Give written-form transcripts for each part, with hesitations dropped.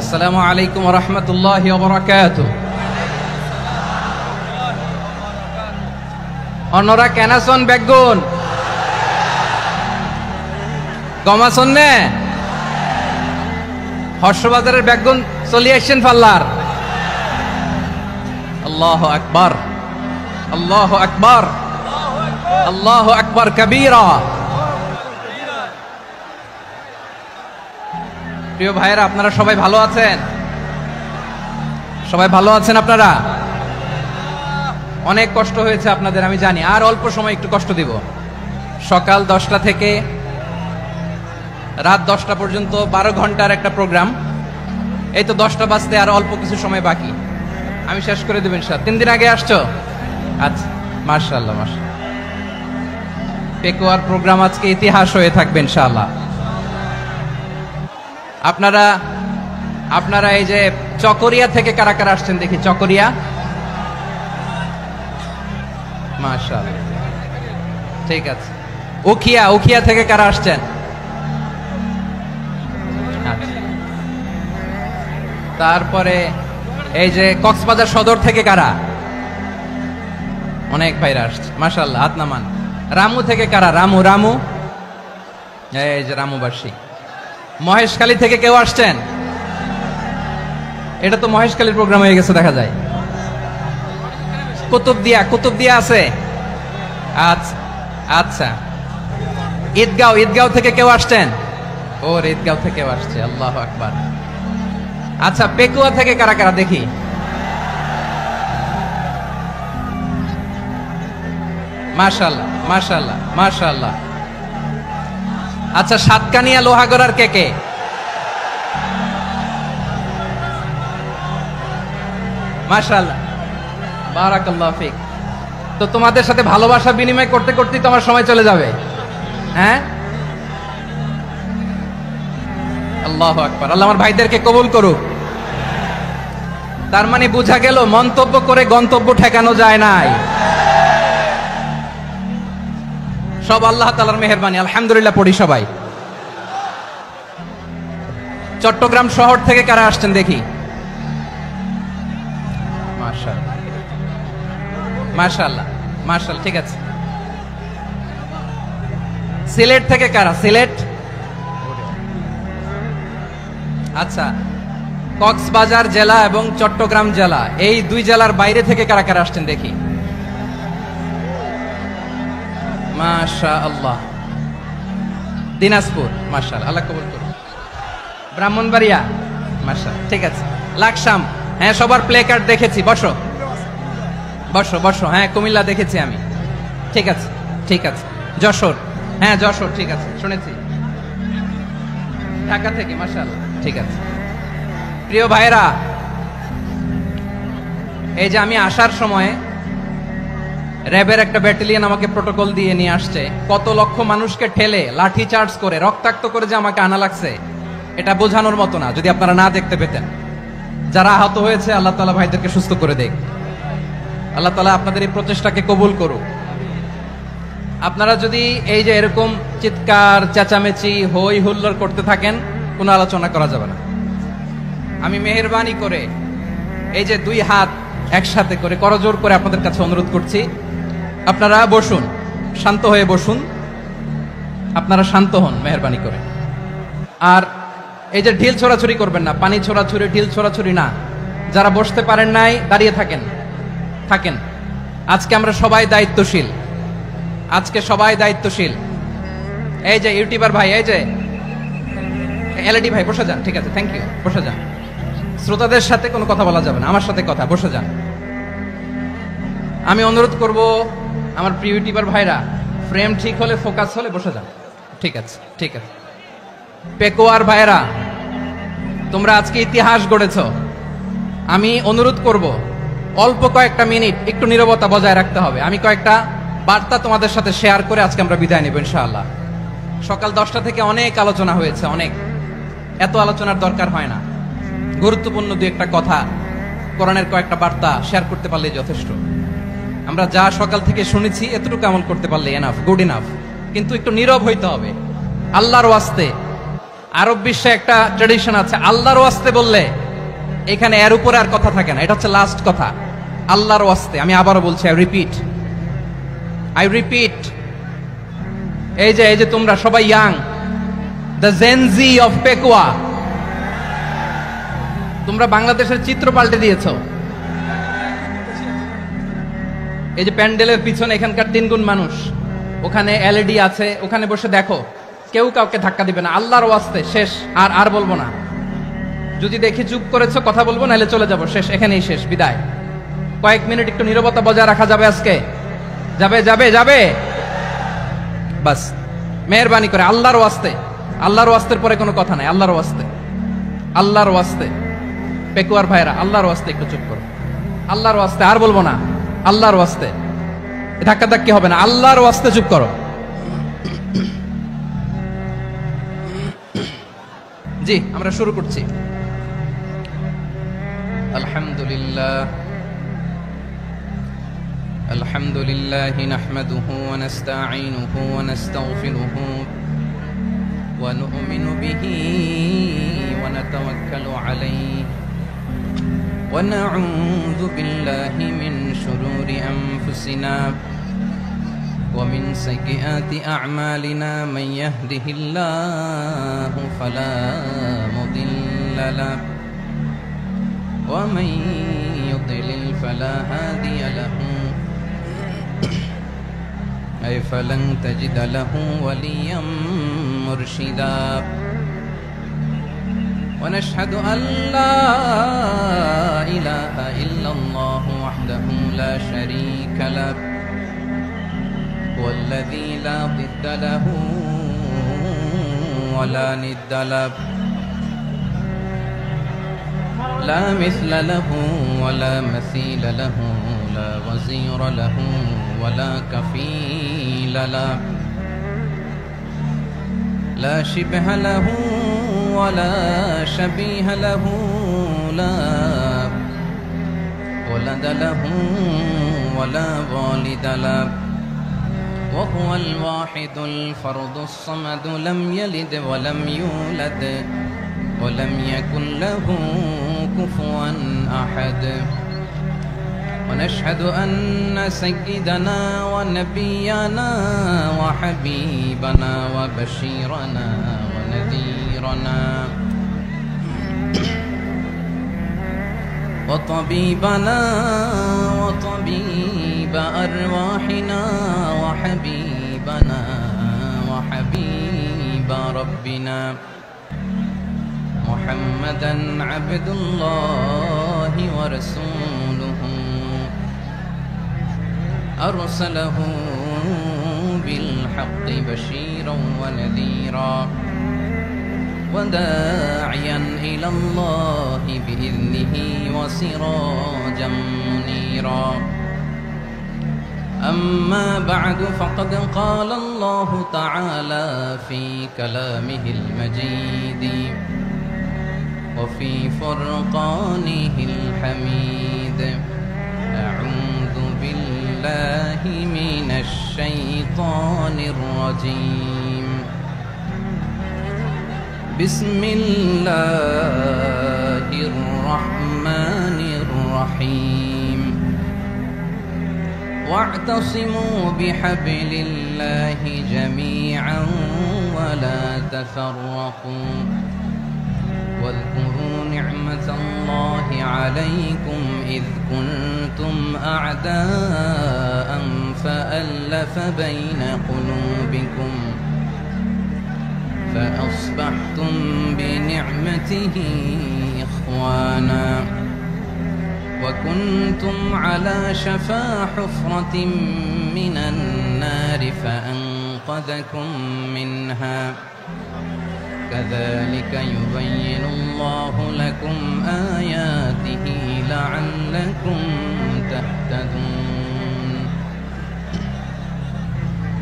আসসালামু আলাইকুম ওয়া রাহমাতুল্লাহি ওয়া বারাকাতুহু। অন্যরা কেনাসন বেগুন গমাসন নে হর্ষবাজারের বেগুন চলে আসছেন পাল্লার। আল্লাহু আকবার, আল্লাহু আকবার, আল্লাহু আকবার কবীরা। প্রিয় ভাইয়েরা, আপনারা সবাই ভালো আছেন? সবাই ভালো আছেন? আপনারা অনেক কষ্ট হয়েছে আপনাদের, আমি জানি। আর অল্প সময় একটু কষ্ট দিব। সকাল 10টা থেকে রাত 10টা পর্যন্ত 12 ঘন্টার একটা প্রোগ্রাম। এই তো 10টা বাজতে আর অল্প কিছু সময় বাকি, আমি শেষ করে দেব ইনশাআল্লাহ। 3 দিন আগে আসছো? আচ্ছা, মাশাআল্লাহ মাশাআল্লাহ। পেকুয়ার প্রোগ্রাম আজকে ইতিহাস হয়ে থাকবে ইনশাআল্লাহ। আপনারা এই যে চকরিয়া থেকে কারা কারা আসছেন দেখি? চকরিয়া, মাশাআল্লাহ, ঠিক আছে। উখিয়া থেকে কারা আসছেন? তারপরে এই যে কক্সবাজার সদর থেকে কারা? অনেক ভাইরা আসছে, মাশাআল্লাহ, হাত নামান। রামু থেকে কারা? রামু, এই যে রামুবাসী। মহেশখালী থেকে কেউ আসছেন? এটা তো মহেশখালীর প্রোগ্রাম হয়ে গেছে দেখা যায়। কুতুবদিয়া আছে? আচ্ছা। ঈদগাঁও থেকে কেউ আসছেন? ওর ঈদগাঁও থেকে আসছে, আল্লাহু আকবার। আচ্ছা, পেকুয়া থেকে কারা কারা দেখি? মাশাআল্লাহ মাশাআল্লাহ মাশাআল্লাহ। আচ্ছা, সাতকানিয়া লোহাগড়ার কে? মাশাআল্লাহ, বারাকাল্লাহু ফিক। তো তোমাদের সাথে ভালোবাসা বিনিময় করতে করতেই তোমার সময় চলে যাবে। হ্যাঁ, আল্লাহু আকবার। আল্লাহ আমার ভাইদেরকে কবুল করুক। তার মানে বোঝা গেল মন্তব্য করে গন্তব্য ঠেকানো যায় নাই, সব আল্লাহ তাআলার মেহেরবানি। আলহামদুলিল্লাহ পড়ি সবাই। চট্টগ্রাম শহর থেকে কারা আসছেন দেখি? মাশাআল্লাহ মাশাআল্লাহ মাশাআল্লাহ, ঠিক আছে। সিলেট থেকে কারা? সিলেট, আচ্ছা। কক্সবাজার জেলা এবং চট্টগ্রাম জেলা, এই দুই জেলার বাইরে থেকে কারা কারা আসছেন দেখি? মাশাআল্লাহ। দিনাজপুর, মাশাআল্লাহ, আল্লাহ কবুল করুন। ব্রাহ্মণবাড়িয়া, মাশাআল্লাহ, ঠিক আছে। লাকসাম, হ্যাঁ, সবার প্লে কার্ড দেখেছি। বসো। হ্যাঁ, কুমিল্লা দেখেছি আমি, ঠিক আছে। যশোর, হ্যাঁ যশোর, ঠিক আছে, শুনেছি। ঢাকা থেকে, মাশাআল্লাহ, ঠিক আছে। প্রিয় ভাইরা, এই যে আমি আসার সময় র্যাবের একটা ব্যাটালিয়ন আমাকে প্রোটোকল দিয়ে নিয়ে আসছে। কত লক্ষ মানুষকে ঠেলে লাঠি চার্জ করে রক্তাক্ত করে যে আমাকে আনা লাগছে, এটা বোঝানোর মতো না যদি আপনারা না দেখতে পেতেন। যারা আহত হয়েছে, আল্লাহ তাআলা ভাইদেরকে সুস্থ করে দেখ। আল্লাহ তাআলা আপনাদের এই প্রচেষ্টাকে কবুল করুক। আপনারা যদি এই যে এরকম চিৎকার চেঁচামেচি হই হুল্লোড় করতে থাকেন, কোনো আলোচনা করা যাবে না। আমি মেহেরবানি করে এই যে 2 হাত একসাথে করে করজোড় করে আপনাদের কাছে অনুরোধ করছি, আপনারা বসুন, শান্ত হয়ে বসুন। আপনারা শান্ত হন মেহেরবানি করে। আর এই যে ঢিল ছোড়াছুরি করবেন না, পানি ছোড়াছুরি, ঢিল ছোড়াছুরি না। যারা বসতে পারেন নাই, দাঁড়িয়ে থাকেন। আজকে আমরা সবাই দায়িত্বশীল, এই যে ইউটিউবার ভাই, এই যে এলইডি ভাই, বসে যান, ঠিক আছে, থ্যাংক ইউ, বসে যান। শ্রোতাদের সাথে কোনো কথা বলা যাবে না, আমার সাথে কথা, বসে যান। আমি অনুরোধ করব আমার প্রিয় ইউটিউবার ভাইরা, ফ্রেম ঠিক হলে, ফোকাস হলে বসে যান, ঠিক আছে। পেকুয়ার ভাইরা, তোমরা আজকে ইতিহাস গড়েছ। আমি অনুরোধ করব অল্প কয়েকটা মিনিট একটু নীরবতা বজায় রাখতে হবে। আমি কয়েকটা বার্তা তোমাদের সাথে শেয়ার করে আজকে আমরা বিদায় নেব ইনশাআল্লাহ। সকাল 10টা থেকে অনেক আলোচনা হয়েছে, এত আলোচনার দরকার হয় না। গুরুত্বপূর্ণ 2-1টা কথা, কোরআনের কয়েকটা বার্তা শেয়ার করতে পারলে যথেষ্ট। আমরা যা সকাল থেকে শুনেছি এতটুকু আমল করতে পারলে এনাফ, গুড ইনাফ। কিন্তু একটু নীরব হইতে হবে আল্লাহর ওয়াস্তে। আরব বিশ্বে একটা ট্রেডিশন আছে, আল্লাহর ওয়াস্তে বললে এখানে এর উপরে আর কথা থাকে না, এটা হচ্ছে লাস্ট কথা। আল্লাহর ওয়াস্তে, আমি আবারও বলছি, আই রিপিট, এই যে তোমরা সবাই young, the Gen Z of Pekua, তোমরা বাংলাদেশের চিত্র পাল্টে দিয়েছো। এই যে প্যান্ডেলের পিছনে এখানকার 3 গুণ মানুষ, ওখানে এলইডি আছে, ওখানে বসে দেখো, কেউ কাউকে ধাক্কা দিবে না। আল্লাহর ওয়াস্তে শেষ, আর বলবো না। যদি দেখি চুপ করেছো, কথা বলবো, নাহলে চলে যাবো, শেষ, এখানেই শেষ, বিদায়। কয়েক মিনিট একটু নীরবতা বজায় রাখা যাবে আজকে? যাবে বাস, মেহেরবানি করে আল্লাহর ওয়াস্তে। আল্লাহর ওয়াস্তের পরে কোনো কথা নাই, আল্লাহর ওয়াস্তে। পেকুয়ার ভাইরা, আল্লাহর ওয়াস্তে একটু চুপ করো, আল্লাহর ওয়াস্তে, আর বলবো না, আল্লাহর ওয়াস্তে, ধাক্কি হবে না, আল্লাহর ওয়াস্তে চুপ করো। জি, আমরা শুরু করছি। আলহামদুলিল্লাহ নাহমাদুহু ওয়া নাস্তাঈনুহু ওয়া নাস্তাগফিরুহু ওয়া নু'মিনু বিহি ওয়া নাতাওয়াক্কালু আলাইহি ওয়া নাউযু বিল্লাহি মিন শুরুরি আনফুসিনা ওয়া মিন সাইয়্যাতি আ'মালিনা মান ইয়াহদিহিল্লাহু ফালা মুদিল্লা লাহু ওয়া মান ইউদ্লিল ফালা হাদিয়া লাহু أي فلن تجد له وليا مرشدا ونشهد أن لا إله إلا الله وحده لا شريك له والذي لا ضد له ولا ند له لا مثل له ولا مثيل له لا وزير له ولا كفيل له لا شبه له ولا شبيه له لا ولد له ولا والد له وهو الواحد الفرد الصمد لم يلد ولم يولد ولم يكن له كفوا أحد ونشهد أن سيدنا ونبينا وحبيبنا وبشيرنا ونذيرنا وطبيبنا وطبيب أرواحنا وحبيبنا وحبيب ربنا محمدا عبد الله ورسوله أرسله بالحق بشيرا ونذيرا وداعيا إلى الله بإذنه وسراجا منيرا أما بعد فقد قال الله تعالى في كلامه المجيد وفي فرقانه الحميد أعوذ بالله من الشيطان الرجيم بسم الله الرحمن الرحيم واعتصموا بحبل الله جميعا ولا تفرقوا واذكروا نعمة الله عليكم إذ كنتم أعداء فألف بين قلوبكم فأصبحتم بنعمته إخوانا وكنتم على شفا حفرة من النار فأنقذكم منها كذلك يبين الله لكم آياته لعلكم تهتدون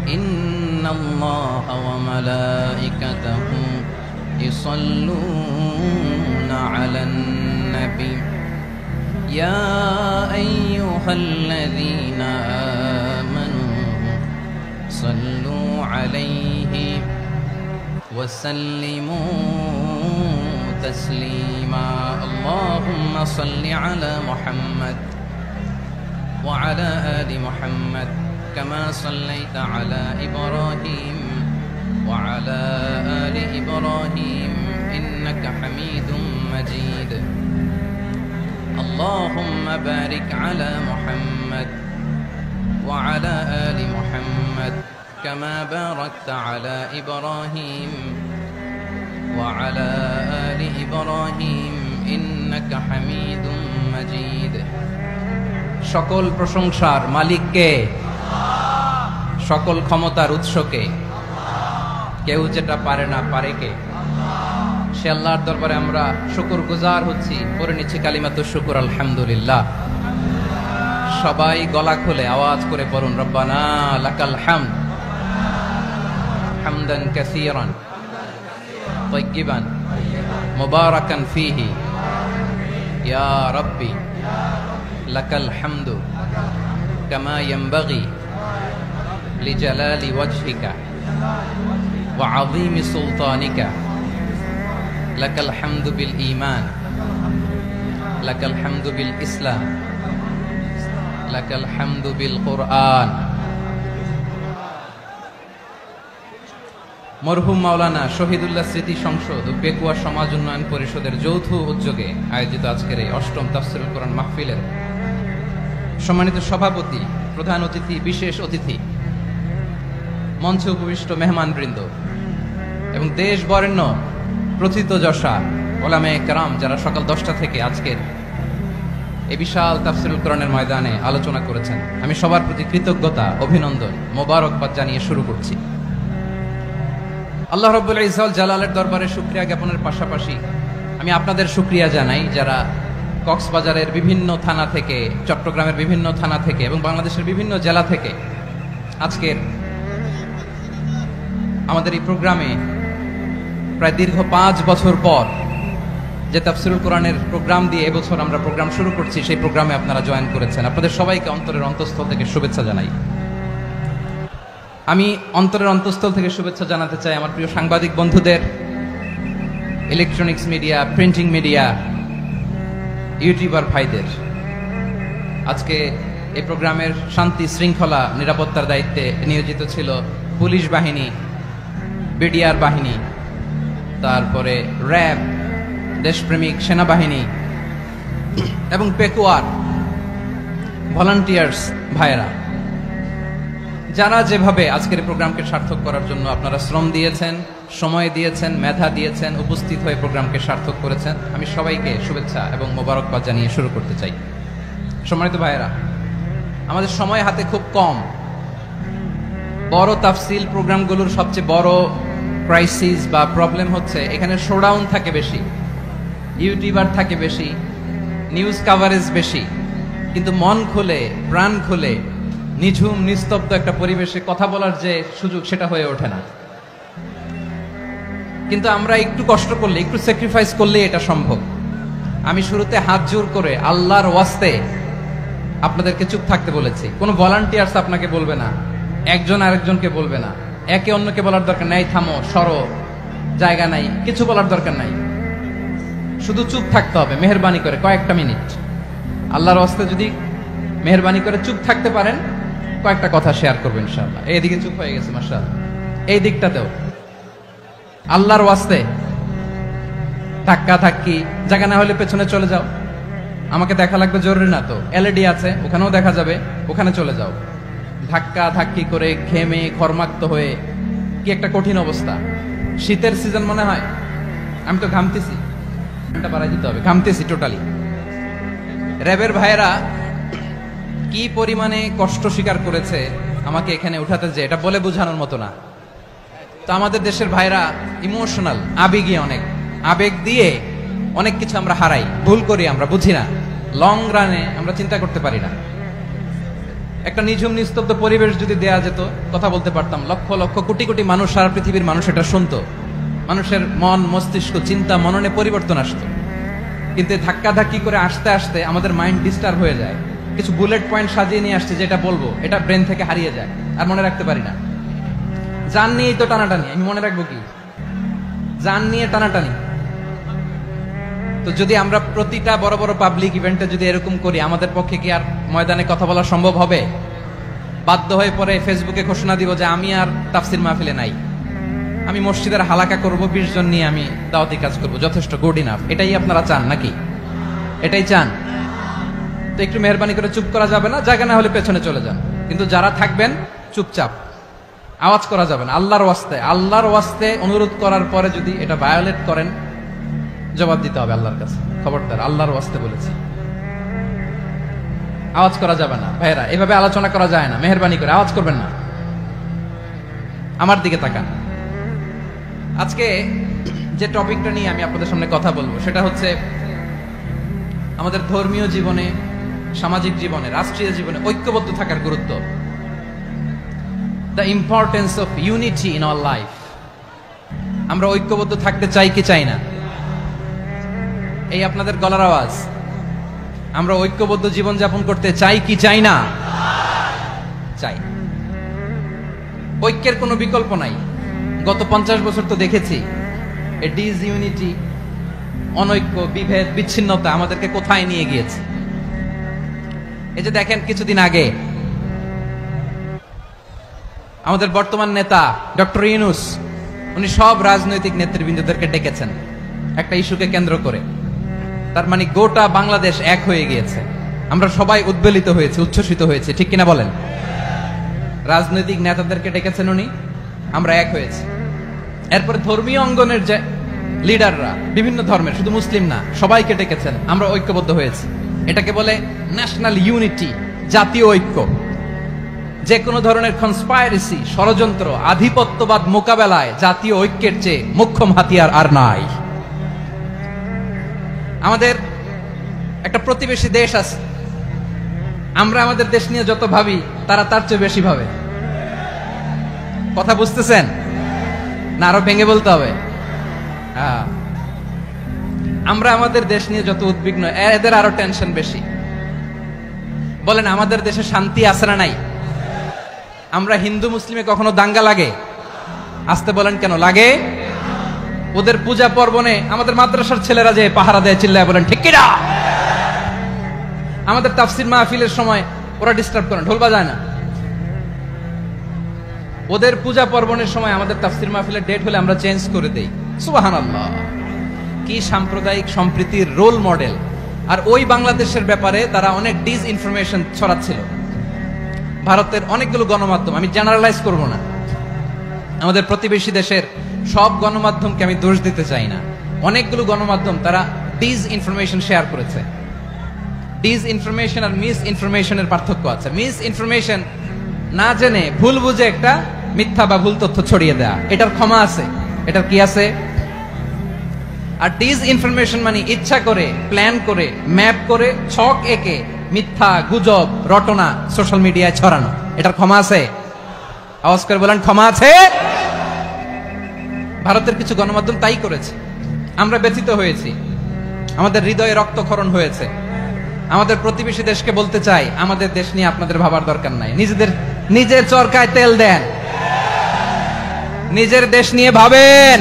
إن الله وملائكته يصلون على النبي يا أيها الذين آمنوا صلوا عليه وسلموا تسليما اللهم صل على محمد وعلى آل محمد كما صليت على إبراهيم وعلى آل إبراهيم إنك حميد مجيد اللهم بارك على محمد وعلى آل محمد كما باركت على إبراهيم وعلى آل إبراهيم إنك حميد مجيد সকল প্রশংসার মালিক কে? সকল ক্ষমতার উৎস কে? কেউ যেটা পারে না, পারে কে? সে আল্লাহর দরবারে আমরা শুকরগুজার হচ্ছি, করে নিচ্ছি কালিমাতুশ শুকর আলহামদুলিল্লাহ। সবাই গলা খুলে আওয়াজ করে পড়ুন, রব্বানা লাকাল হামদ হামদান কাসীরান তাইয়িবান মুবারাকান ফীহি ইয়া রাব্বি লাকাল হামদু কামা ইয়ানবাগি লিজালালি ওয়াজহিকা ওয়া আযীমি সুলতানিকা লাকাল হামদু বিল ঈমান লাকাল হামদু বিল ইসলাম লাকাল হামদু বিল কুরআন। মরহুম মাওলানা শহীদুল্লাহ স্মৃতি সংসদ ও পেকুয়া সমাজ উন্নয়ন পরিষদের যৌথ উদ্যোগে আয়োজিত আজকের এই অষ্টম তাফসীরুল কোরআন মাহফিলের সম্মানিত সভাপতি, প্রধান অতিথি, বিশেষ অতিথি, মঞ্চে উপবিষ্ট মেহমানবৃন্দ এবং দেশ বরেণ্য প্রথিতযশা ওলামায়ে কেরাম যারা সকাল 10টা থেকে আজকের এই বিশাল তাফসীরুল কোরআনের ময়দানে আলোচনা করেছেন, আমি সবার প্রতি কৃতজ্ঞতা, অভিনন্দন, মোবারকবাদ জানিয়ে শুরু করছি। আল্লাহ রাব্বুল ইজ্জত জালালের দরবারে শুকরিয়া জ্ঞাপনের পাশাপাশি আমি আপনাদের শুকরিয়া জানাই যারা কক্সবাজারের বিভিন্ন থানা থেকে, চট্টগ্রামের বিভিন্ন থানা থেকে এবং বাংলাদেশের বিভিন্ন জেলা থেকে আজকের আমাদের এই প্রোগ্রামে প্রায় দীর্ঘ 5 বছর পর যে তাফসীরুল কোরআনের প্রোগ্রাম দিয়ে এবছর আমরা প্রোগ্রাম শুরু করছি, সেই প্রোগ্রামে আপনারা জয়েন করেছেন। আপনাদের সবাইকে অন্তরের অন্তঃস্থল থেকে শুভেচ্ছা জানাই। আমি অন্তরের অন্তঃস্থল থেকে শুভেচ্ছা জানাতে চাই আমার প্রিয় সাংবাদিক বন্ধুদের, electronics media, printing media, YouTuber ভাইদের। আজকে এই প্রোগ্রামের শান্তি শৃঙ্খলা নিরাপত্তার দায়িত্বে নিয়োজিত ছিল পুলিশ বাহিনী, বিডিআর বাহিনী, তারপরে র্যাব, দেশপ্রেমিক সেনাবাহিনী এবং পেকুয়ার ভলান্টিয়ার্স ভাইয়েরা, যারা যেভাবে আজকের প্রোগ্রামকে সার্থক করার জন্য আপনারা শ্রম দিয়েছেন, সময় দিয়েছেন, মেধা দিয়েছেন, উপস্থিত হয়ে প্রোগ্রামকে সার্থক করেছেন, আমি সবাইকে শুভেচ্ছা এবং মোবারকবাদ জানিয়ে শুরু করতে চাই। সম্মানিত ভাইয়েরা, আমাদের সময় হাতে খুব কম। বড় তাফসীল প্রোগ্রামগুলোর সবচেয়ে বড় ক্রাইসিস বা প্রবলেম হচ্ছে এখানে শোডাউন থাকে বেশি, ইউটিউবার থাকে বেশি, নিউজ কাভারেজ বেশি, কিন্তু মন খুলে, প্রাণ খুলে, নিঝুম নিস্তব্ধ একটা পরিবেশে কথা বলার যে সুযোগ, সেটা হয়ে ওঠে না। কিন্তু আমরা একটু কষ্ট করলে, একটু স্যাক্রিফাইস করলে এটা সম্ভব। আমি শুরুতে হাত জোর করে আল্লাহর ওয়াস্তে আপনাদেরকে চুপ থাকতে বলেছি। কোনো ভলান্টিয়ার্স আপনাকে বলবে না, একজন আরেকজনকে বলবে না, একে অন্যকে বলার দরকার নাই, থামো, সরো, জায়গা নাই, কিছু বলার দরকার নাই, শুধু চুপ থাকতে হবে মেহেরবানি করে কয়েকটা মিনিট। আল্লাহর ওয়াস্তে যদি মেহেরবানি করে চুপ থাকতে পারেন, কয়েকটা কথা শেয়ার করবেন ইনশাআল্লাহ। এইদিকে চুপ হয়ে গেছে মাশাআল্লাহ, এই দিকটাতেও আল্লাহর ওয়াস্তে ধাক্কা ধাক্কি জায়গা না হলে পেছনে চলে যাও। আমাকে দেখা লাগবে জরুরি না তো, এলইডি আছে, ওখানেও দেখা যাবে, ওখানে চলে যাও। ধাক্কা ধাক্কি করে ঘেমে ঘর্মাক্ত হয়ে কি একটা কঠিন অবস্থা। শীতের সিজন মনে হয়, আমি তো ঘামতেছি, বাড়াই দিতে হবে, ঘামতেছি টোটালি। র্যাবের ভাইয়েরা কি পরিমাণে কষ্ট স্বীকার করেছে আমাকে এখানে উঠাতে, যে এটা বলে বোঝানোর মতো না। তো আমাদের দেশের ভাইরা ইমোশনাল, আবেগী, অনেক আবেগ দিয়ে অনেক কিছু আমরা হারাই, ভুল করি, আমরা বুঝি না, লং রানে আমরা চিন্তা করতে পারি না। একটা নিঝুম নিস্তব্ধ পরিবেশ যদি দেয়া যেত, কথা বলতে পারতাম, লক্ষ লক্ষ কোটি কোটি মানুষ, সারা পৃথিবীর মানুষ এটা শুনতো, মানুষের মন মস্তিষ্ক চিন্তা মননে পরিবর্তন আসতো। কিন্তু ধাক্কা ধাক্কি করে আসতে আসতে আমাদের মাইন্ড ডিস্টার্ব হয়ে যায়। কিছু বুলেট পয়েন্ট সাজিয়ে নিয়ে আসছে, যেটা বলবো এটা ব্রেন থেকে হারিয়ে যায়, আর মনে রাখতে পারি না। জান নিয়েই তো টানাটানি, আমি মনে রাখবো কি? জান নিয়ে টানাটানি। তো যদি আমরা প্রতিটা বড় বড় পাবলিক ইভেন্টে যদি এরকম করি, আমাদের পক্ষে কি আর ময়দানে কথা বলা সম্ভব হবে? বাধ্য হয়ে পরে ফেসবুকে ঘোষণা দিব যে আমি আর তাফসির মাহফিলে নাই, আমি মসজিদের হালাকা করব, 20 জন নিয়ে আমি দাওয়াতি কাজ করব, যথেষ্ট, গুড ইনাফ। এটাই আপনারা চান নাকি? এটাই চান? তো একটু মেহরবানি করে চুপ করা যাবে না, জায়গা না হলে পেছনে চলে যান। কিন্তু যারা থাকবেন চুপচাপ, আওয়াজ করা যাবে না। আল্লাহর ওয়াস্তে অনুরোধ করার পরে যদি এটা ভায়োলেট করেন, জবাব দিতে হবে আল্লাহর কাছে। খবরদার, আল্লাহর ওয়াস্তে বলেছি, আওয়াজ করা যাবে না। ভাইরা, এভাবে আলোচনা করা যায় না, মেহরবানি করে আওয়াজ করবেন না। আমার দিকে তাকান। আজকে যে টপিকটা নিয়ে আমি আপনাদের সামনে কথা বলবো সেটা হচ্ছে আমাদের ধর্মীয় জীবনে, সামাজিক জীবনে, রাষ্ট্রীয় জীবনে ঐক্যবদ্ধ থাকার গুরুত্ব। The importance of unity in our life. আমরা ঐক্যবদ্ধ থাকতে চাই কি চাই না? এই আপনাদের গলার আওয়াজ। আমরা ঐক্যবদ্ধ জীবন যাপন করতে চাই কি চাই না? চাই। ঐক্যের কোনো বিকল্প নাই। গত 50 বছর তো দেখেছি এ ডিসইউনিটি, অনৈক্য, বিভেদ, বিচ্ছিন্নতা আমাদেরকে কোথায় নিয়ে গিয়েছে। এই যে দেখেন, কিছুদিন আগে আমাদের বর্তমান নেতা ডক্টর ইউনূস, উনি সব রাজনৈতিক নেতৃবৃন্দদেরকে ডেকেছেন একটা ইস্যুকে কেন্দ্র করে। তার মানে গোটা বাংলাদেশ এক হয়ে গিয়েছে। আমরা সবাই উদ্বেলিত হয়েছে, উচ্ছ্বসিত হয়েছে, ঠিক কিনা বলেন? রাজনৈতিক নেতাদেরকে ডেকেছেন উনি, আমরা এক হয়েছি। এরপরে ধর্মীয় অঙ্গনের যে লিডাররা, বিভিন্ন ধর্মের, শুধু মুসলিম না, সবাইকে ডেকেছেন, আমরা ঐক্যবদ্ধ হয়েছি। এটাকে বলে ন্যাশনাল ইউনিটি, জাতীয় ঐক্য। যে কোনো ধরনের কনস্পাইরেসি, ষড়যন্ত্র, আধিপত্যবাদ মোকাবেলায় জাতীয় ঐক্যের চেয়ে মোক্ষম হাতিয়ার আর নাই। আমাদের একটা প্রতিবেশী দেশ আছে, আমরা আমাদের দেশ নিয়ে যত ভাবি তারা তার চেয়ে বেশি ভাবে। কথা বুঝতেছেন না? আরো ভেঙে বলতে হবে। আমরা আমাদের দেশ নিয়ে যত উদ্বিগ্ন, এদের আরো টেনশন বেশি। বলেন, আমাদের দেশে শান্তি আছে না নাই? আমরা হিন্দু মুসলিমে কখনো দাঙ্গা লাগে? আসতে বলেন, কেন লাগে? ওদের পূজা পার্বণে আমাদের মাদ্রাসার ছেলেরা যে পাহারা দেয়, চিল্লায় বলেন ঠিক কিনা? আমাদের তাফসির মাহফিলের সময় ওরা ডিস্টার্ব করেন, ঢোল বাজায় না। ওদের পূজা পার্বণের সময় আমাদের তাফসির মাহফিলের ডেট হলে আমরা চেঞ্জ করে দেই। সুবহানাল্লাহ, কি সাম্প্রদায়িক সম্প্রীতির রোল মডেল। আর ওই বাংলাদেশের ব্যাপারে তারা অনেক ডিসইনফরমেশন ছড়াচ্ছিল। ভারতের অনেকগুলো গণমাধ্যম, আমি জেনারেলাইজ করব না, আমাদের প্রতিবেশী দেশের সব গণমাধ্যমকে আমি দোষ দিতে চাই না, অনেকগুলো গণমাধ্যম তারা ডিসইনফরমেশন শেয়ার করেছে। ডিসইনফরমেশন আর মিস ইনফরমেশনের পার্থক্য আছে। মিস ইনফরমেশন না জেনে ভুল বুঝে একটা মিথ্যা বা ভুল তথ্য ছড়িয়ে দেয়া, এটার ক্ষমা আছে, এটার কি আছে? আর ডিসইনফরমেশন মানে ইচ্ছা করে, প্ল্যান করে, ম্যাপ করে, ছক এঁকে মিথ্যা, গুজব, রটনা সোশ্যাল মিডিয়ায় ছড়ানো, এটার ক্ষমা আছে? আওয়াজ করে বলেন, ক্ষমা আছে? ভারতের কিছু গণমাধ্যম তাই করেছে। আমরা ব্যথিত হয়েছি, আমাদের হৃদয়ে রক্তক্ষরণ হয়েছে। আমাদের প্রতিবেশী দেশকে বলতে চাই, আমাদের দেশ নিয়ে আপনাদের ভাবার দরকার নাই। নিজের চরকায় তেল দেন, নিজের দেশ নিয়ে ভাবেন।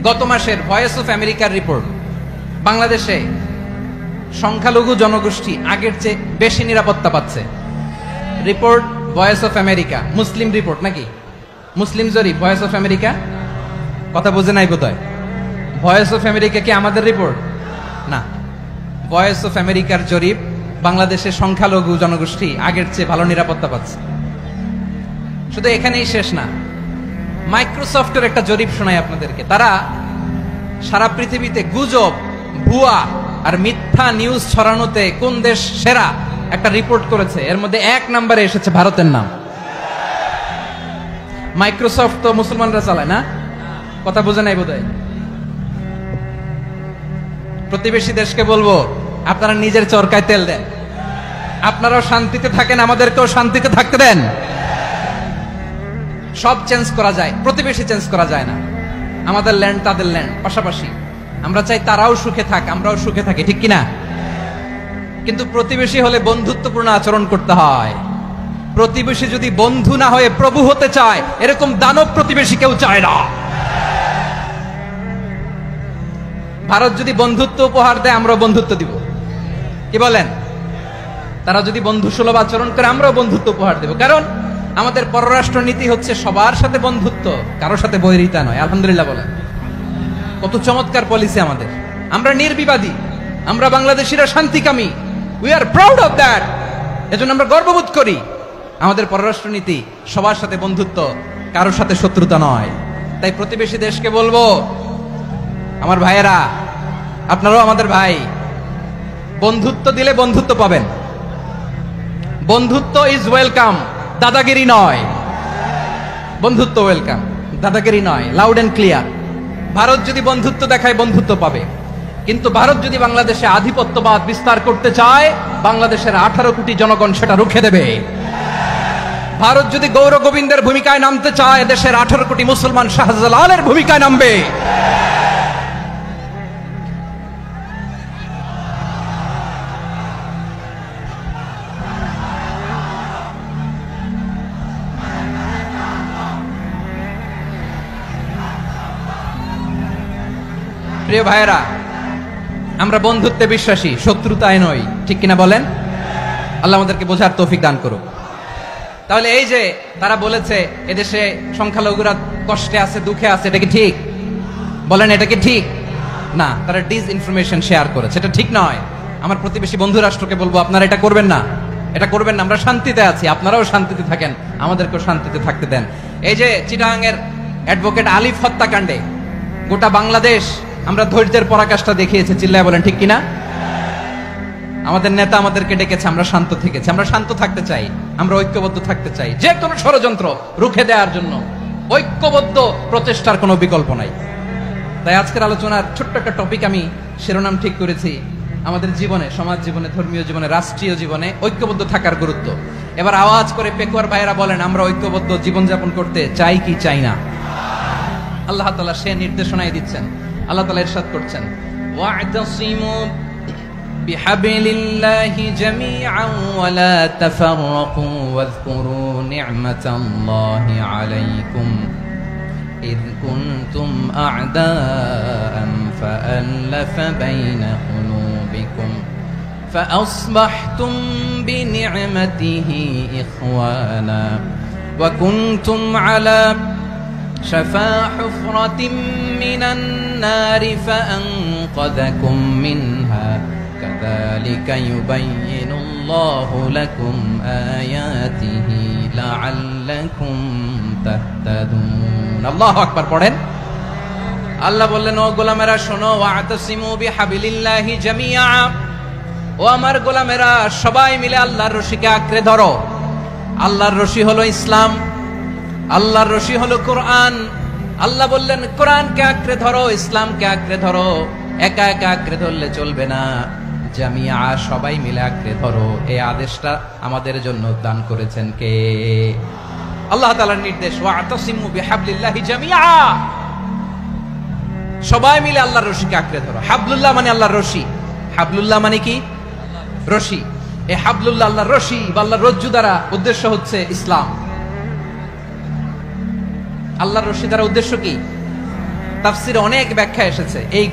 গত মাসের ভয়েস অফ আমেরিকার রিপোর্ট, বাংলাদেশে সংখ্যালঘু জনগোষ্ঠী আগের চেয়ে বেশি নিরাপত্তা পাচ্ছে। Report voice of America, Muslim report নাকি? মুসলিম জরিপ, ভয়েস অফ আমেরিকা। কথা বুঝে নাই বোধহয়। ভয়েস অফ আমেরিকা কি আমাদের রিপোর্ট? না, ভয়েস অফ আমেরিকার জরিপ, বাংলাদেশের সংখ্যালঘু জনগোষ্ঠী আগের চেয়ে ভালো নিরাপত্তা পাচ্ছে। শুধু এখানেই শেষ না, মাইক্রোসফটের একটা জরিপ শোনাই আপনাদেরকে। তারা সারা পৃথিবীতে গুজব, ভুয়া আর মিথ্যা নিউজ ছড়ানোতে কোন দেশ সেরা একটা রিপোর্ট করেছে। এর মধ্যে 1 নম্বরে এসেছে ভারতের নাম। মাইক্রোসফট তো মুসলমানরা চালায় না? কথা বুঝে নাই বোধহয়। প্রতিবেশী দেশকে বলবো, আপনারা নিজের চরকায় তেল দেন, আপনারাও শান্তিতে থাকেন, আমাদেরকেও শান্তিতে থাকতে দেন। সব চেঞ্জ করা যায়, প্রতিবেশী চেঞ্জ করা যায় না। আমাদের ল্যান্ড তাদের ল্যান্ড, পাশাপাশি। আমরা চাই তারাও সুখে থাক, আমরাও সুখে থাকি, ঠিক কিনা? কিন্তু প্রতিবেশী হলে বন্ধুত্বপূর্ণ আচরণ করতে হয়। প্রতিবেশী যদি বন্ধু না হয়ে প্রভু হতে চায়, এরকম দানব প্রতিবেশী কেউ চায় না। ভারত যদি বন্ধুত্ব উপহার দেয় আমরাও বন্ধুত্ব দিব, কি বলেন? তারা যদি বন্ধু সুলভ আচরণ করে আমরাও বন্ধুত্ব উপহার দেব, কারণ আমাদের পররাষ্ট্র নীতি হচ্ছে সবার সাথে বন্ধুত্ব, কারোর সাথে বৈরিতা নয়। আলহামদুলিল্লাহ বলেন, কত চমৎকার পলিসি আমাদের। আমরা নির্বিবাদী, আমরা বাংলাদেশিরা শান্তিকামী, we are proud of that. এজন্য আমরা গর্ববোধ করি। আমাদের পররাষ্ট্র নীতি সবার সাথে বন্ধুত্ব, কারোর সাথে শত্রুতা নয়। তাই প্রতিবেশী দেশকে বলবো, আমার ভাইয়েরা, আপনারাও আমাদের ভাই, বন্ধুত্ব দিলে বন্ধুত্ব পাবেন। বন্ধুত্ব ইজ ওয়েলকাম, দাদাগিরি নয়। বন্ধুত্ব ওয়েলকাম, দাদাগিরি নয়, লাউড এন্ড ক্লিয়ার। ভারত যদি বন্ধুত্ব দেখায় বন্ধুত্ব পাবে, কিন্তু ভারত যদি বাংলাদেশে আধিপত্যবাদ বিস্তার করতে চায়, বাংলাদেশের 18 কোটি জনগণ সেটা রুখে দেবে। ভারত যদি গৌর গোবিন্দের ভূমিকায় নামতে চায়, দেশের 18 কোটি মুসলমান শাহজালালের ভূমিকায় নামবে। প্রিয় ভাইয়েরা, আমরা বন্ধুত্বে বিশ্বাসী, শত্রুতায় নই, ঠিক কিনা বলেন? আল্লাহ আমাদেরকে বোঝার তৌফিক দান করুক। তাহলে এই যে তারা বলেছে এদেশে সংখ্যালঘুরা কষ্টে আছে, দুঃখে আছে, এটা কি ঠিক? বলেন, এটা কি ঠিক? না, তারা ডিস ইনফরমেশন শেয়ার করেছে, এটা ঠিক নয়। আমার প্রতিবেশী বন্ধু রাষ্ট্রকে বলবো, আপনারা এটা করবেন না, এটা করবেন না। আমরা শান্তিতে আছি, আপনারাও শান্তিতে থাকেন, আমাদেরকেও শান্তিতে থাকতে দেন। এই যে চিটাগাংয়ের অ্যাডভোকেট আলিফ হত্যাকাণ্ডে গোটা বাংলাদেশ আমরা ধৈর্যের পরাকাষ্ঠা দেখিয়েছে, চিল্লায় বলেন ঠিক কিনা? আমাদের নেতা আমাদেরকে ডেকেছে, আমরা শান্ত থেকেছি। আমরা শান্ত থাকতে চাই, আমরা ঐক্যবদ্ধ থাকতে চাই। যে কোনো ষড়যন্ত্র রুখে দেওয়ার জন্য ঐক্যবদ্ধ প্রচেষ্টার কোনো বিকল্প নাই। তাই আজকের আলোচনার ছোট্ট একটা টপিক আমি শিরোনাম ঠিক করেছি, আমাদের জীবনে, সমাজ জীবনে, ধর্মীয় জীবনে, রাষ্ট্রীয় জীবনে ঐক্যবদ্ধ থাকার গুরুত্ব। এবার আওয়াজ করে পেকুয়ার ভাইয়েরা বলেন, আমরা ঐক্যবদ্ধ জীবনযাপন করতে চাই কি চাই না? আল্লাহ তাআলা সে নির্দেশনাই দিচ্ছেন। আল্লাহ তাআলা ইরশাদ করছেন, ওয়া'তাসিমু বিহাবলিল্লাহি জামিআন ওয়া লা তাফাররাকু ওয়াযকুরু নি'মাতাল্লাহি আলাইকুম ইয কুনতুম আ'দাআন ফাআল্লাফা বাইনা কুলুবিকুম فأصبحتم بنعمته إخوانا وكنتم على شفا حفرة من النار فأنقذكم منها كذلك يبين الله لكم آياته لعلكم تهتدون الله أكبر পড়েন আল্লাহ বললেন ও গোলামেরা শোনো ওয়াতাসিমু বিহাবিলিল্লাহি জামিআ ও আমার গোলামেরা সবাই মিলে আল্লাহর রশিকে আঁকড়ে ধরো আল্লাহর রশি হলো ইসলাম আল্লাহর রশি হলো কোরআন আল্লাহ বললেন কোরআনকে আঁকড়ে ধরো ইসলামকে আঁকড়ে ধরো একা একা আঁকড়ে ধরলে চলবে না জামিআ সবাই মিলে আঁকড়ে ধরো এই আদেশটা আমাদের জন্য দান করেছেন কে আল্লাহ তাআলার নির্দেশ ওয়াতাসিমু বিহাবলিল্লাহি জামিআ সবাই মিলে আল্লাহর রশিকে আঁকড়ে ধরো হাবলুল্লাহ মানে আল্লাহর রশি হাবলুল্লাহ মানে কি রশি এই হাবলুল্লাহ আল্লাহর রশি বা আল্লাহর রজ্জু দ্বারা উদ্দেশ্য হচ্ছে ইসলাম আল্লাহর রশি দ্বারা উদ্দেশ্য কি তাফসিরে অনেক ব্যাখ্যা এসেছে এই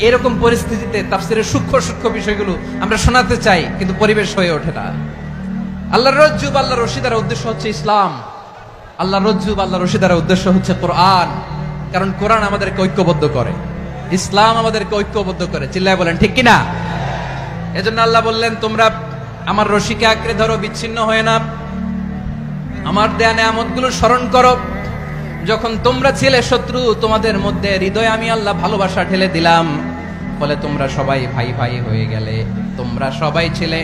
এরকম পরিস্থিতিতে তাফসিরের সূক্ষ্ম সূক্ষ্ম বিষয়গুলো আমরা শোনাতে চাই কিন্তু পরিবেশ হয়ে ওঠে না আল্লাহর রজ্জু বা আল্লাহর রশি দ্বারা উদ্দেশ্য হচ্ছে ইসলাম আল্লাহর রজ্জু বা আল্লাহর রশি দ্বারা উদ্দেশ্য হচ্ছে কোরআন কারণ কোরআন আমাদেরকে ঐক্যবদ্ধ করে ইসলাম আমাদেরকে ঐক্যবদ্ধ করে চিল্লায় বলেন ঠিক কিনা এজন্য আল্লাহ বললেন তোমরা আমার রশিকে আঁকড়ে ধরো বিচ্ছিন্ন হয়ে না আমার দেয়া নেয়ামতগুলো স্মরণ করো যখন তোমরা ছিলে শত্রু তোমাদের মধ্যে হৃদয়ে আমি আল্লাহ ভালোবাসা ঢেলে দিলাম ফলে তোমরা সবাই ভাই ভাই হয়ে গেলে তোমরা সবাই ছিলে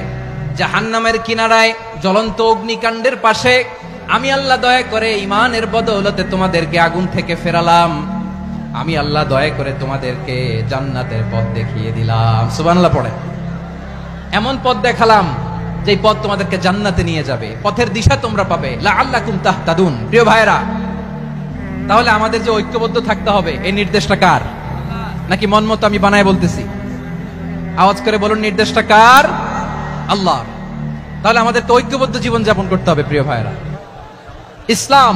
জাহান্নামের কিনারায় জ্বলন্ত অগ্নিকাণ্ডের পাশে আমি আল্লাহ দয়া করে ঈমানের বদৌলতে তোমাদেরকে আগুন থেকে ফেরালাম আমি আল্লাহ দয়া করে তোমাদেরকে জান্নাতের পথ দেখিয়ে দিলাম সুবহানাল্লাহ পড়ে এমন পথ দেখালাম যে পথ তোমাদেরকে জান্নাতে নিয়ে যাবে পথের দিশা তোমরা পাবে লাআল্লাকুম তাহতাদুন প্রিয় ভাইরা তাহলে আমাদের যে ঐক্যবদ্ধ থাকতে হবে এই নির্দেশটা কার নাকি মন মতো আমি বানায় বলতেছি আওয়াজ করে বলুন নির্দেশটা কার আল্লাহ তাহলে আমাদেরকে ঐক্যবদ্ধ জীবন যাপন করতে হবে প্রিয় ভাইরা ইসলাম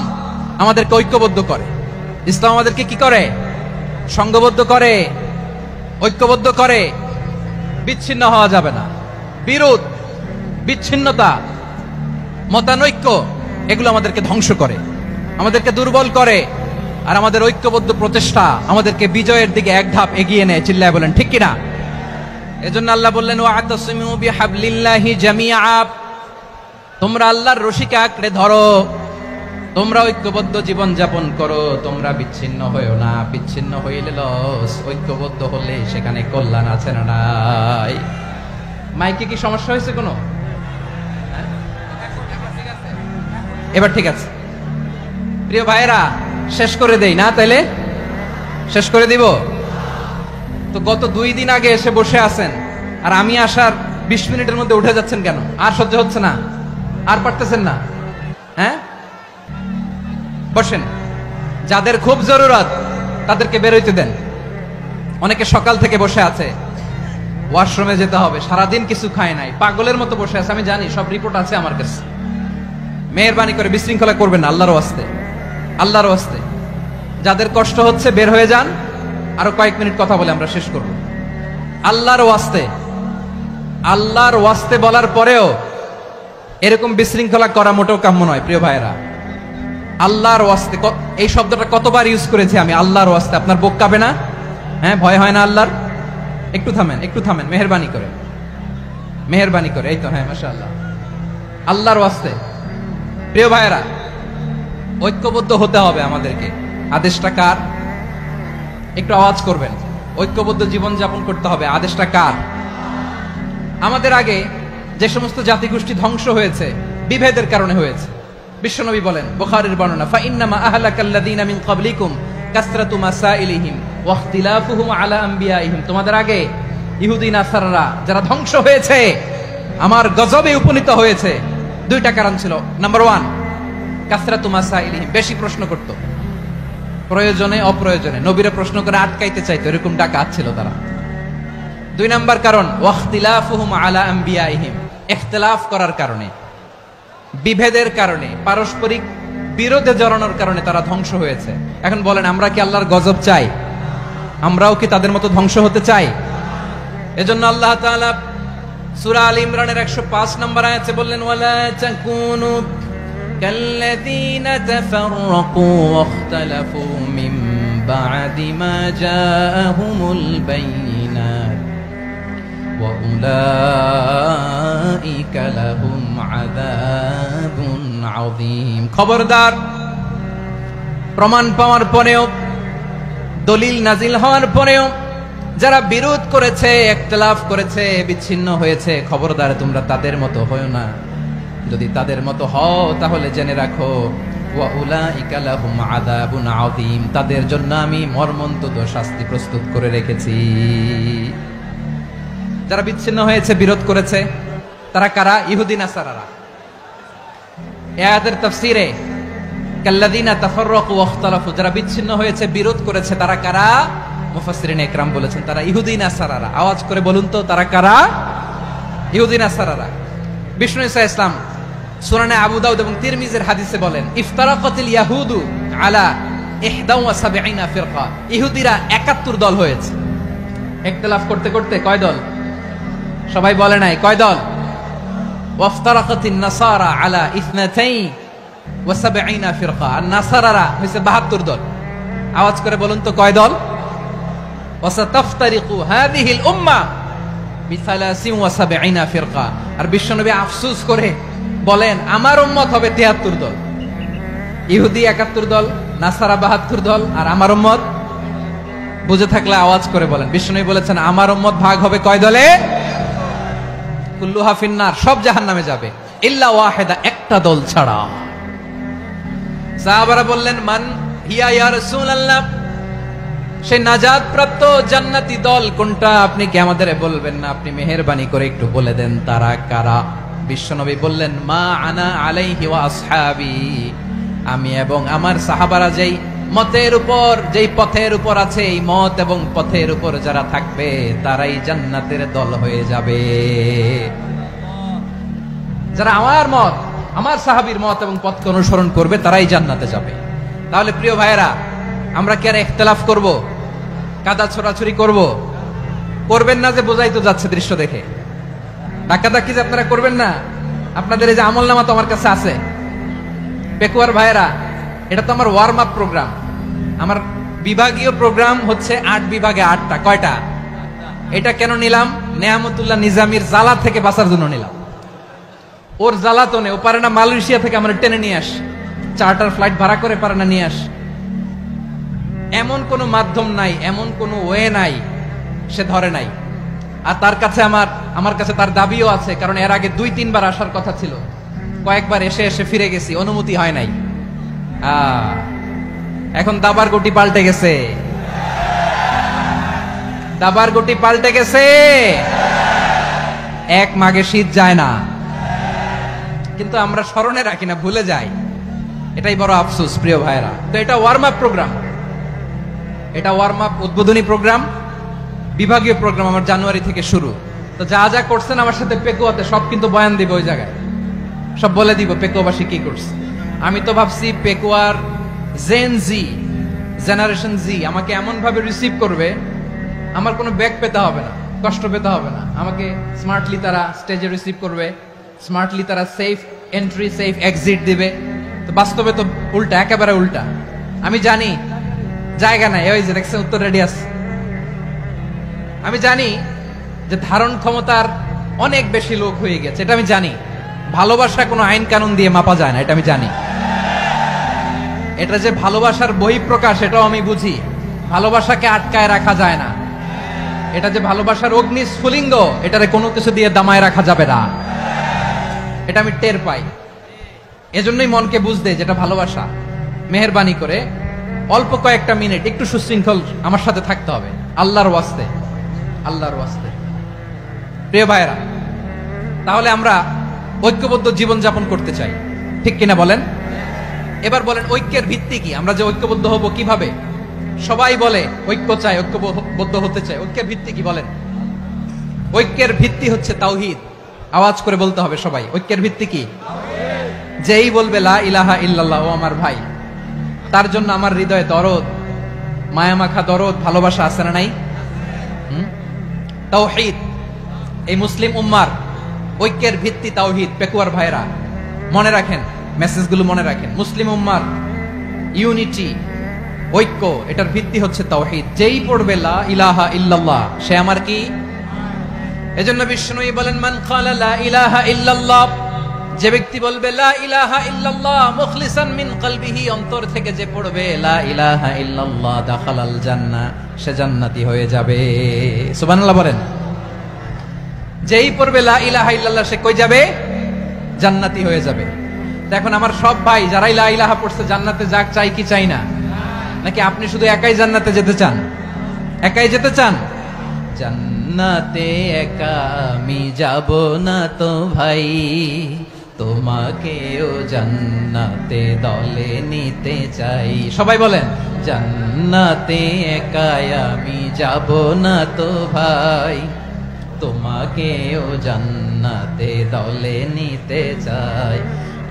আমাদেরকে ঐক্যবদ্ধ করে ইসলাম আমাদেরকে কি করে সংঘবদ্ধ করে ঐক্যবদ্ধ করে, বিচ্ছিন্ন হওয়া যাবে না। বিরোধ, বিচ্ছিন্নতা, মতানৈক্য এগুলো আমাদেরকে ধ্বংস করে, আমাদেরকে দুর্বল করে, আর আমাদের ঐক্যবদ্ধ প্রচেষ্টা আমাদেরকে বিজয়ের দিকে এক ধাপ এগিয়ে নেয়। চিল্লায় বলেন ঠিক কিনা? এজন্য আল্লাহ বললেন ওয়া'তাসিমু বিহাবলিল্লাহি জামিআ, তোমরা আল্লাহর রশিকে আঁকড়ে ধরো, তোমরা ঐক্যবদ্ধ জীবন যাপন করো, তোমরা বিচ্ছিন্ন হয়েও না। বিচ্ছিন্ন হইলে লস, ঐক্যবদ্ধ হলে সেখানে কল্যাণ আছে না নাই? মাইকে কি সমস্যা হয়েছে কোনো? এবার ঠিক আছে। প্রিয় ভাইয়েরা, শেষ করে দেই না? তাইলে শেষ করে দিব তো। গত 2 দিন আগে এসে বসে আছেন, আর আমি আসার 20 মিনিটের মধ্যে উঠে যাচ্ছেন কেন? আর সহ্য হচ্ছে না? আর পারতেছেন না? হ্যাঁ, বসেন। যাদের খুব জরুরত তাদেরকে বেরোইতে দেন। অনেকে সকাল থেকে বসে আছে, ওয়াশরুমে যেতে হবে, সারাদিন কিছু খায় নাই, পাগলের মতো বসে আছে। আমি জানি, সব রিপোর্ট আছে আমার কাছে। মেহেরবানি করে বিশৃঙ্খলা করবেন না, আল্লাহর ওয়াস্তে, আল্লাহর ওয়াস্তে। যাদের কষ্ট হচ্ছে বের হয়ে যান। আরো কয়েক মিনিট কথা বলে আমরা শেষ করব। আল্লাহর ওয়াস্তে, আল্লাহর ওয়াস্তে বলার পরেও এরকম বিশৃঙ্খলা করা মোটেও কাম্য নয়। প্রিয় ভাইয়েরা, আল্লাহর ওয়াস্তে, এই শব্দটা কতবার ইউজ করেছি আমি, আল্লাহর ওয়াস্তে। আপনার বুক কাঁপে না? হ্যাঁ, ভয় হয় না আল্লাহর? একটু থামেন, একটু থামেন, মেহেরবানি করে, মেহেরবানি করে। এই তো, হ্যাঁ, মাশাআল্লাহ। আল্লাহর ওয়াস্তে প্রিয় ভাইয়েরা, ঐক্যবদ্ধ হতে হবে আমাদেরকে। আদেশটা কার? একটু আওয়াজ করবেন। ঐক্যবদ্ধ জীবন যাপন করতে হবে। আদেশটা কার? আমাদের আগে যে সমস্ত জাতিগোষ্ঠী ধ্বংস হয়েছে বিভেদের কারণে হয়েছে। বিশ্বনবী বলেন, বুখারীর বর্ণনা, ফাইন্নামা আহলাকাল্লাযীনা মিন ক্বাবলিকুম কাসরাতু মাসাইলিহিম ওয়া ইখতিলাফুহুম আলা আম্বিয়াইহিম। তোমাদের আগে ইহুদি নাসারারা যারা ধ্বংস হয়েছে, আমার গজবে উপনীত হয়েছে, 2টা কারণ ছিল। নাম্বার 1, কাসরাতু মাসাইলিহিম, বেশি প্রশ্ন করত, প্রয়োজনে অপ্রয়োজনে নবীরে প্রশ্ন করে আটকাইতে চাইতো, এরকম ডাকাত ছিল তারা। 2 নাম্বার কারণ, ওয়া ইখতিলাফুহুম আলা আম্বিয়াইহিম, ইখতিলাফ করার কারণে, বিভেদের কারণে, পারস্পরিক বিরোধে জড়ানোর কারণে তারা ধ্বংস হয়েছে। এখন বলেন, আমরা কি আল্লাহর গজব চাই? আমরাও কি তাদের মতো ধ্বংস হতে চাই? এজন্য আল্লাহ তাআলা সূরা আল ইমরানের 105 নম্বর আয়াতে বললেন, ওয়ালা তাকুনু কাল্লাযীনা তাফাররাকু ওয়াখতালাফু মিন বা'দি মা জাআহুমুল বাইয়িনাত ওয়া উলাইকা লাহুম আযাবুন আযীম। খবরদার, প্রমাণ পাওয়ার পরেও, দলিল নাজিল হওয়ার পরেও যারা বিরোধ করেছে, ইখতিলাফ করেছে, বিচ্ছিন্ন হয়েছে, খবরদার তোমরা তাদের মতো হয়ো না। যদি তাদের মতো হও তাহলে জেনে রাখো, ওয়া উলাইকা লাহুম আযাবুন আযীম, তাদের জন্য আমি মর্মন্তুদ শাস্তি প্রস্তুত করে রেখেছি। যারা বিচ্ছিন্ন হয়েছে, বিরোধ করেছে, তারা কারা? ইহুদি নাসারারা। এই আয়াতের তাফসীরে কাল্লাযীনা তাফাররাকু ওয়া ইখতালাফু, যারা বিচ্ছিন্ন হয়েছে, বিরোধ করেছে, তারা কারা? মুফাসসিরিন ইকরাম বলেছেন তারা ইহুদি নাসারারা। আওয়াজ করে বলুন তো, তারা কারা? ইহুদি নাসারারা। বিষ্ণু ঈসা ইসলাম সুনানে আবু দাউদ এবং তিরমিজির হাদিসে বলেন, ইফতারাকাতিল ইয়াহুদু আলা 71 ফিরকা, ইহুদিরা 71 দল হয়েছে। ইখতিলাফ করতে করতে কয় দল? সবাই বলে নাই, কয় দল? ওয়াফতারাকাতিন নাসারা আলা 72 ফিরকা, আর নাসারারা হইছে 72 দল। আওয়াজ করে বলুন তো, কয় দল? ওয়াসাতাফতারিকু হাযিহিল উম্মাহ বি73 ফিরকা। আর বিশ্বনবী আফসোস করে বলেন, আমার উম্মত হবে 73 দল। ইহুদি 71 দল, নাসারা 72 দল, আর আমার উম্মত, বুঝে থাকলে আওয়াজ করে বলেন। বিশ্বনবী বলেছেন, আমার উম্মত ভাগ হবে কয় দলে? কুল্লুহা ফিন্নার, সব জাহান্নামে যাবে, ইল্লা ওয়াহিদা, একটা দল ছাড়া। সাহাবারা বললেন, মান হিয়া ইয়া রাসূলুল্লাহ, সেই নাজাত প্রাপ্ত জান্নাতি দল কোনটা? আপনি কি আমাদের বলবেন না? আপনি মেহেরবানি করে একটু বলে দেন তারা কারা? বিশ্বনবী বললেন, মা আনা আলাইহি ওয়া আসহাবি, আমি এবং আমার সাহাবারা যেই মতের উপর, যেই পথের উপর আছে, এই মত এবং পথের উপর যারা থাকবে তারাই জান্নাতের দল হয়ে যাবে। যারা আমার মত, আমার সাহাবীর মত এবং পথকে অনুসরণ করবে তারাই জান্নাতে যাবে। তাহলে প্রিয় ভাইয়েরা, আমরা কি আর ইখতিলাফ করব? কাদা ছোড়াছুরি করব? করবেন না যে বোঝাই তো যাচ্ছে দৃশ্য দেখে। ধাক্কাধাক্কি যে আপনারা করবেন না, আপনাদের এই যে আমলনামা তো আমার কাছে আছে। পেকুয়ার ভাইয়েরা, এটা তো আমার ওয়ার্ম আপ প্রোগ্রাম। আমার বিভাগীয় প্রোগ্রাম হচ্ছে 8 বিভাগে 8টা। কয়টা? এটা কেন নিলাম? নেয়ামতুল্লাহ নিজামীর জ্বালা থেকে বাঁচার জন্য নিলাম। ওর জ্বালাতনে ও পারে না মালয়েশিয়া থেকে আমরা টেনে নিয়ে আস, চার্টার ফ্লাইট ভাড়া করে পারে না নিয়ে আস। এমন কোনো মাধ্যম নাই, এমন কোনো ওয়ে নাই সে ধরে নাই। আর তার কাছে আমার কাছে তার দাবিও আছে, কারণ এর আগে 2-3 বার আসার কথা ছিল, কয়েকবার এসে এসে ফিরে গেছি, অনুমতি হয় নাই। এখন দাবার গুটি পাল্টে গেছে, দাবার গুটি পাল্টে গেছে। এক মাঘে শীত যায় না, কিন্তু আমরা স্মরণে রাখি না, ভুলে যাই। এটাই বড় আফসোস প্রিয় ভাইরা। তো এটা ওয়ার্ম আপ প্রোগ্রাম, এটা ওয়ার্ম আপ উদ্বোধনী প্রোগ্রাম, বিভাগীয় প্রোগ্রাম আমার জানুয়ারি থেকে শুরু। তো যা যা করছেন আমার সাথে পেকুয়াতে সব কিন্তু বয়ান দিব, ওই জায়গায় সব বলে দিব পেকুয়াবাসী কি করছে। আমি তো ভাবছি পেকুয়ার জেনারেশন জি আমাকে এমন ভাবে রিসিভ করবে, আমার কোনো ব্যাক পেতে হবে না, কষ্ট পেতে হবে না। আমাকে স্মার্টলি তারা স্টেজে রিসিভ করবে, স্মার্টলি তারা সেফ এন্ট্রি সেফ এক্সিট দিবে। তো বাস্তবে তো উল্টা, একেবারে উল্টা। আমি জানি জায়গা নাই, ওই যে দেখছেন উত্তর রেডি আছে। আমি জানি যে ধারণ ক্ষমতার অনেক বেশি লোক হয়ে গেছে, এটা আমি জানি। ভালোবাসা কোনো আইন কানুন দিয়ে মাপা যায় না, এটা আমি জানি। এটা যে ভালোবাসার বহিঃপ্রকাশ, এটাও আমি বুঝি। ভালোবাসাকে আটকায় রাখা যায় না। এটা যে ভালোবাসার অগ্নি স্ফুলিঙ্গ, এটারে কোনো কিছু দিয়ে দামায় রাখা যাবে না, এটা আমি টের পাই। এজন্যই মনকে বুঝতে যেটা ভালোবাসা। মেহেরবানি করে অল্প কয়েকটা মিনিট একটু সুশৃঙ্খল আমার সাথে থাকতে হবে, আল্লাহর ওয়াস্তে, আল্লাহর ওয়াস্তে। প্রিয় ভাইরা, তাহলে আমরা ঐক্যবদ্ধ জীবন যাপন করতে চাই, ঠিক কিনা বলেন? এবার বলেন ঐক্যের ভিত্তি কি? আমরা যে ঐক্যবদ্ধ হব কিভাবে? সবাই বলে ঐক্য চাই, ঐক্যবদ্ধ হতে চাই। ঐক্যের ভিত্তি কি বলেন? ঐক্যের ভিত্তি হচ্ছে তাওহীদ। আওয়াজ করে বলতে হবে সবাই, ঐক্যের ভিত্তি কি? যেই বলবে লা ইলাহা ইল্লাল্লাহ, ও আমার ভাই, তার জন্য আমার হৃদয়ে দরদ, মায়ামাখা দরদ, ভালোবাসা আছে না নাই? তাওহীদ। এই মুসলিম উম্মার ঐক্যের ভিত্তি তাওহীদ। পেকুয়ার ভাইরা মনে রাখেন, মেসেজগুলো মনে রাখেন। মুসলিম উম্মার ইউনিটি, ঐক্য, এটার ভিত্তি হচ্ছে তাওহীদ। যেই পড়বে লা ইলাহা ইল্লাল্লাহ, সে আমার কি? এজন্য বিষ্ণুই বলেন, মান ক্বালা লা ইলাহা ইল্লাল্লাহ, যে ব্যক্তি বলবে লা ইলাহা ইল্লাল্লাহ মুখলিসান মিন কলবিহি, অন্তর থেকে যে পড়বে লা ইলাহা ইল্লাল্লাহ, দাখালাল জান্নাহ, সে জান্নাতি হয়ে যাবে। সুবহানাল্লাহ বলেন। যেই পড়বে লা ইলাহা ইল্লাল্লাহ, সে কই যাবে? জান্নাতি হয়ে যাবে। দেখুন আমার সব ভাই যারাই লা ইলাহা পড়ছে জান্নাতে যাক, চাই কি চাই না? নাকি আপনি শুধু একাই জান্নাতে যেতে চান? একাই যেতে চান? জান্নাতে একা আমি যাব না তো ভাই, তোমাকেও জান্নাতে দলে নিতে চাই। সবাই বলেন, জান্নাতে একা আমি যাব না তো ভাই, তোমাকেও জান্নাতে দলে নিতে চাই।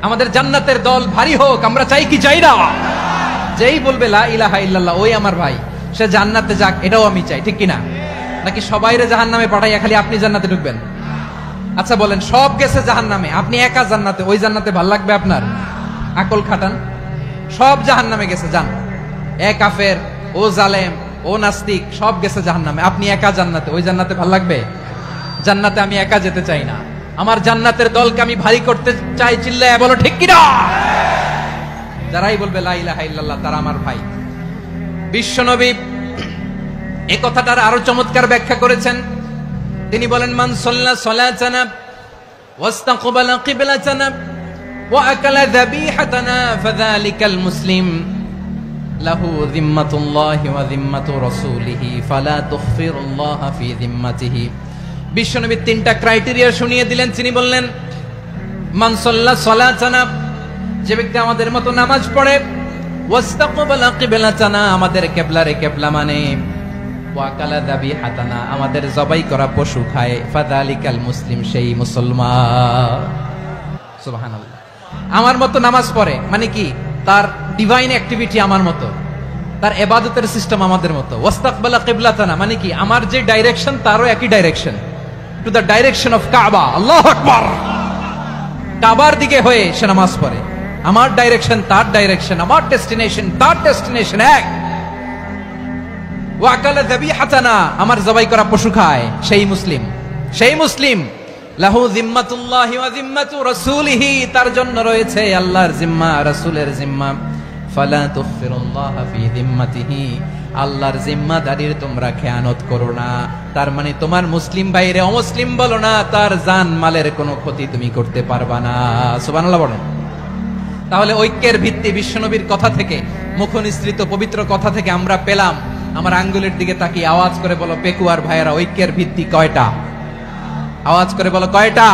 আমাদের জান্নাতের দল ভারী হোক, আমরা চাই কি চাই না? যেই বলবে লা ইলাহা ইল্লাল্লাহ, ওই আমার ভাই, সে জান্নাতে যাক, এটাও আমি চাই, ঠিক কিনা? নাকি সবাইরে জাহান্নামে পাঠাইয়া খালি আপনি জান্নাতে ঢুকবেন? আচ্ছা বলেন, সব গেছে জাহান্নামে, আপনি একা জান্নাতে, ওই জান্নাতে ভাল লাগবে আপনার? আকল খাটান। সব জাহান্নামে গেছে, যান। এ কাফের, ও জালেম, ও নাস্তিক, সব গেছে জাহান্নামে, আপনি একা জান্নাতে, ওই জান্নাতে ভাল লাগবে? জান্নাতে আমি একা যেতে চাই না, আমার জান্নাতের দলকে আমি ভারী করতে চাই। চিল্লায় বলো ঠিক কিনা? যারাই বলবে লা ইলাহা ইল্লাল্লাহ, তারা আমার ভাই। বিশ্বনবী এই কথাটার আরো চমৎকার ব্যাখ্যা করেছেন। তিনি বলেন, মান সাল্লা সালাতানা ওয়াস্তাকবালা কিবলাতানা ওয়া আকালা যাবিহাতানা ফাযালিকাল মুসলিম লাহু যিম্মাতুল্লাহি ওয়া যিম্মাতু রাসূলিহি ফালা তুগফিরুল্লাহা ফি যিম্মাতিহি। বিশ্বনবী তিনটা ক্রাইটেরিয়া শুনিয়ে দিলেন। তিনি বললেন, মান সাল্লা সালাতানা, যে ব্যক্তি আমাদের মতো নামাজ পড়ে, ওয়াস্তাকবালা কিবলাতানা, আমাদের কিবলারে কিবলা মানে, ওয়াকালা যাবিহাতানা, আমাদের জবাই করা পশু খায়, ফাযালিকাল মুসলিম, সেই মুসলমান। সুবহানাল্লাহ। আমার মতো নামাজ পড়ে মানে কি? তার ডিভাইন অ্যাক্টিভিটি আমার মতো, তার ইবাদতের সিস্টেম আমাদের মতো। ওয়াস্তাকবালা কিবলাতানা মানে কি, আমার যে ডাইরেকশন তারও একই direction, to the direction of কাবা। আল্লাহু আকবার। কাবার দিকে হয়ে সে নামাজ পড়ে। আমার ডাইরেকশন তার ডাইরেকশন, আমার ডেস্টিনেশন তার ডেস্টিনেশন এক। ওয়াকালা যাবিহাতানা, আমার জবাই করা পশু খায় সেই মুসলিম, সেই মুসলিম। লাহু জিম্মাতুল্লাহি ওয়া জিম্মাতু রাসূলিহি, তার জন্য রয়েছে আল্লাহর জিম্মা, রাসূলের জিম্মা। ফালা তুগফিরুল্লাহ ফি জিম্মাতিহি, আল্লাহর জিম্মাদারির তোমরা খেয়ানত করো না। তার মানে তোমার মুসলিম ভাইরে অমুসলিম বলো না, তার জান মালের কোনো ক্ষতি তুমি করতে পারবা না। সুবহানাল্লাহ বলেন। তাহলে ঐক্যের ভিত্তি বিশ্বনবীর কথা থেকে, মুখনিসৃত পবিত্র কথা থেকে আমরা পেলাম। আমার আঙ্গুলের দিকে তাকিয়ে আওয়াজ করে বলো পেকুয়ার ভাইয়েরা, ঐক্যের ভিত্তি কয়টা? আওয়াজ করে বলো কয়টা?